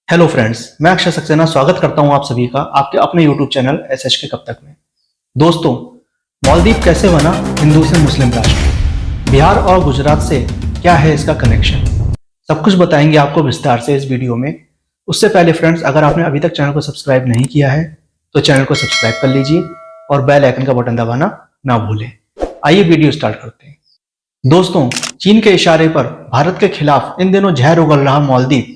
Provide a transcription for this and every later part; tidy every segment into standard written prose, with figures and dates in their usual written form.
Hello friends, मैं अक्षय सक्सेना स्वागत करता हूं आप सभी का आपके अपने यूट्यूब चैनल एसएच के कब तक में। दोस्तों, मालदीव कैसे बना हिंदू से मुस्लिम राष्ट्र? बिहार और गुजरात से क्या है इसका कनेक्शन? सब कुछ बताएंगे आपको विस्तार से इस वीडियो में। उससे पहले फ्रेंड्स, अगर आपने अभी तक चैनल को सब्सक्राइब नहीं किया है तो चैनल को सब्सक्राइब कर लीजिए और बेल आइकन का बटन दबाना ना भूलें। आइए वीडियो स्टार्ट करते हैं। दोस्तों, चीन के इशारे पर भारत के खिलाफ इन दिनों जहर उगल रहा मालदीव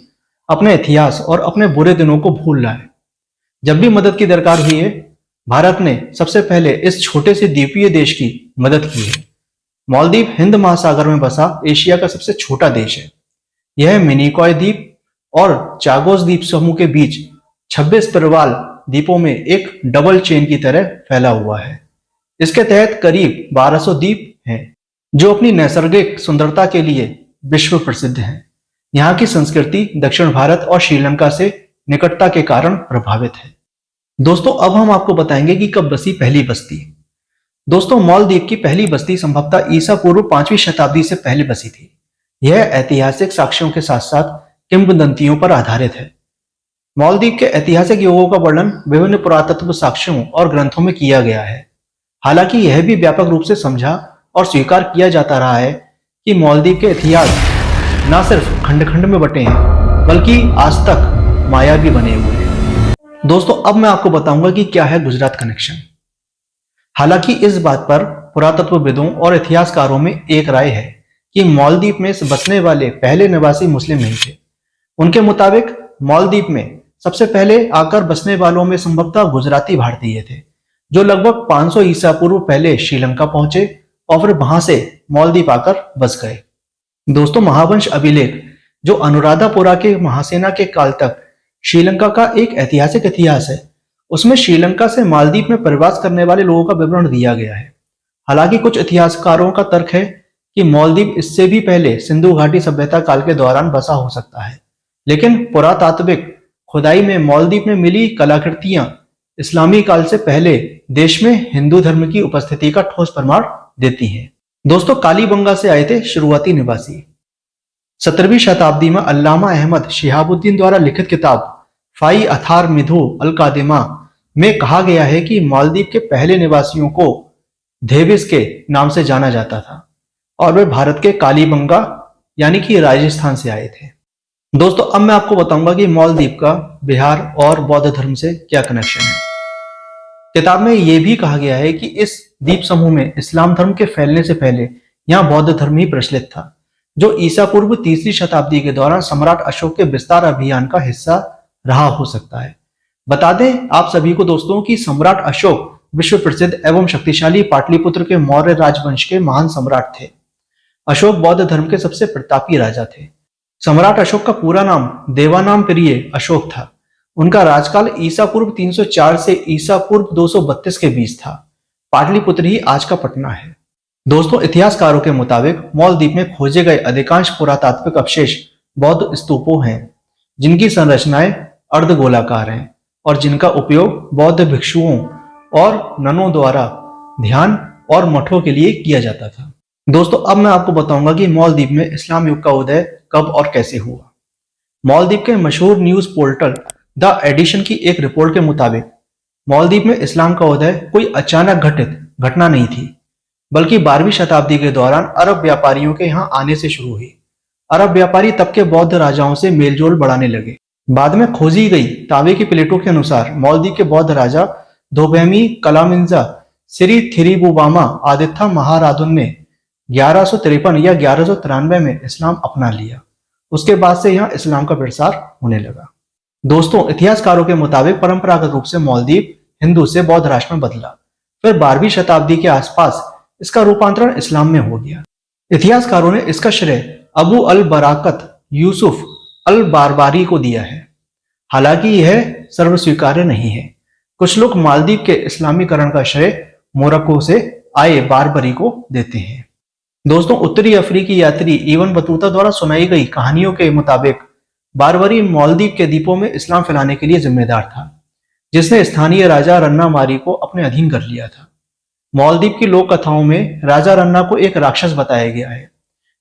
अपने इतिहास और अपने बुरे दिनों को भूल रहा है। जब भी मदद की दरकार हुई है, भारत ने सबसे पहले इस छोटे से द्वीपीय देश की मदद की है। मालदीव हिंद महासागर में बसा एशिया का सबसे छोटा देश है। यह मिनिकॉय द्वीप और चागोस द्वीप समूह के बीच 26 प्रवाल द्वीपों में एक डबल चेन की तरह फैला हुआ है। इसके तहत करीब 1200 द्वीप हैं, जो अपनी नैसर्गिक सुंदरता के लिए विश्व प्रसिद्ध हैं। यहाँ की संस्कृति दक्षिण भारत और श्रीलंका से निकटता के कारण प्रभावित है। दोस्तों, अब हम आपको बताएंगे कि कब बसी पहली बस्ती। दोस्तों, मालदीव की पहली बस्ती संभवतः ईसा पूर्व 5वीं शताब्दी से पहले बसी थी। यह ऐतिहासिक साक्ष्यों के साथ साथ किंवदंतियों पर आधारित है। मालदीव के ऐतिहासिक युगों का वर्णन विभिन्न पुरातत्व साक्ष्यों और ग्रंथों में किया गया है। हालांकि यह भी व्यापक रूप से समझा और स्वीकार किया जाता रहा है कि मालदीव के इतिहास न सिर्फ खंड खंड में बटे हैं, बल्कि आज तक मायावी बने हुए हैं। दोस्तों, अब मैं आपको बताऊंगा कि क्या है गुजरात कनेक्शन। हालांकि इस बात पर पुरातत्वविदों और इतिहासकारों में एक राय है कि मालदीव में बसने वाले पहले निवासी मुस्लिम नहीं थे। उनके मुताबिक मालदीव में सबसे पहले आकर बसने वालों में संभवतः गुजराती भारतीय थे, जो लगभग 500 ईसा पूर्व पहले श्रीलंका पहुंचे और फिर वहां से मालदीव आकर बस गए। दोस्तों, महावंश अभिलेख, जो अनुराधापुरा के महासेना के काल तक श्रीलंका का एक ऐतिहासिक इतिहास है, उसमें श्रीलंका से मालदीव में प्रवास करने वाले लोगों का विवरण दिया गया है। हालांकि कुछ इतिहासकारों का तर्क है कि मालदीव इससे भी पहले सिंधु घाटी सभ्यता काल के दौरान बसा हो सकता है, लेकिन पुरातात्विक खुदाई में मालदीव में मिली कलाकृतियां इस्लामी काल से पहले देश में हिंदू धर्म की उपस्थिति का ठोस प्रमाण देती हैं। दोस्तों, कालीबंगा से आए थे शुरुआती निवासी। 17वीं शताब्दी में अल्लामा अहमद शिहाबुद्दीन द्वारा लिखित किताब फाई अथार मिधु अल कादिमा में कहा गया है कि मालदीव के पहले निवासियों को धेविस के नाम से जाना जाता था और वे भारत के कालीबंगा यानी कि राजस्थान से आए थे। दोस्तों, अब मैं आपको बताऊंगा कि मालदीव का बिहार और बौद्ध धर्म से क्या कनेक्शन है। किताब में यह भी कहा गया है कि इस द्वीप समूह में इस्लाम धर्म के फैलने से पहले यहाँ बौद्ध धर्म ही प्रचलित था, जो ईसा पूर्व 3री शताब्दी के दौरान सम्राट अशोक के विस्तार अभियान का हिस्सा रहा हो सकता है। बता दें आप सभी को दोस्तों कि सम्राट अशोक विश्व प्रसिद्ध एवं शक्तिशाली पाटलिपुत्र के मौर्य राजवंश के महान सम्राट थे। अशोक बौद्ध धर्म के सबसे प्रतापी राजा थे। सम्राट अशोक का पूरा नाम देवानाम प्रिय अशोक था। उनका राजकाल ईसा पूर्व 304 से ईसा पूर्व 232 के बीच था। पाटलिपुत्र ही आज का पटना है। दोस्तों, इतिहासकारों के मुताबिक मालदीव में खोजे गए अधिकांश पुरातात्विक अवशेष बौद्ध स्तूपों हैं, जिनकी संरचनाएं अर्धगोलाकार हैं और जिनका उपयोग बौद्ध भिक्षुओं और ननों द्वारा ध्यान और मठों के लिए किया जाता था। दोस्तों, अब मैं आपको बताऊंगा कि मालदीव में इस्लाम युग का उदय कब और कैसे हुआ। मालदीव के मशहूर न्यूज पोर्टल द एडिशन की एक रिपोर्ट के मुताबिक मालदीव में इस्लाम का उदय कोई अचानक घटित घटना नहीं थी, बल्कि 12वीं शताब्दी के दौरान अरब व्यापारियों के यहाँ आने से शुरू हुई। अरब व्यापारी तब के बौद्ध राजाओं से मेलजोल बढ़ाने लगे। बाद में खोजी गई तांबे की प्लेटों के अनुसार मालदीव के बौद्ध राजा धोबेमी कलामिंजा श्री थिरिबुबामा आदित्य महारादुन ने 1153 या 1193 में इस्लाम अपना लिया। उसके बाद से यहाँ इस्लाम का प्रसार होने लगा। दोस्तों, इतिहासकारों के मुताबिक परंपरागत रूप से मालदीव हिंदू से बौद्ध राष्ट्र में बदला। फिर 12वीं शताब्दी के आसपास इसका रूपांतरण इस्लाम में हो गया। इतिहासकारों ने इसका श्रेय अबू अल बराकत यूसुफ अल बारबारी को दिया है। हालांकि यह सर्वस्वीकार्य नहीं है। कुछ लोग मालदीव के इस्लामीकरण का श्रेय मोरक्को से आए बारबरी को देते हैं। दोस्तों, उत्तरी अफ्रीकी यात्री इब्न बतूता द्वारा सुनाई गई कहानियों के मुताबिक बारबरी मालदीव के द्वीपों में इस्लाम फैलाने के लिए जिम्मेदार था, जिसने स्थानीय राजा रन्ना मारी को अपने अधीन कर लिया था। मालदीव की लोक कथाओं में राजा रन्ना को एक राक्षस बताया गया है,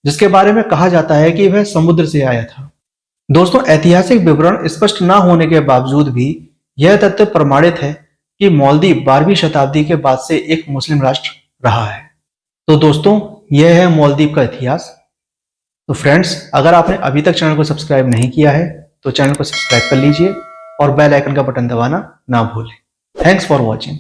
जिसके बारे में कहा जाता है कि वह समुद्र से आया था। दोस्तों, ऐतिहासिक विवरण स्पष्ट न होने के बावजूद भी यह तथ्य प्रमाणित है कि मालदीव 12वीं शताब्दी के बाद से एक मुस्लिम राष्ट्र रहा है। तो दोस्तों, यह है मालदीव का इतिहास। तो फ्रेंड्स, अगर आपने अभी तक चैनल को सब्सक्राइब नहीं किया है तो चैनल को सब्सक्राइब कर लीजिए और बेल आइकन का बटन दबाना ना भूलें। Thanks for watching.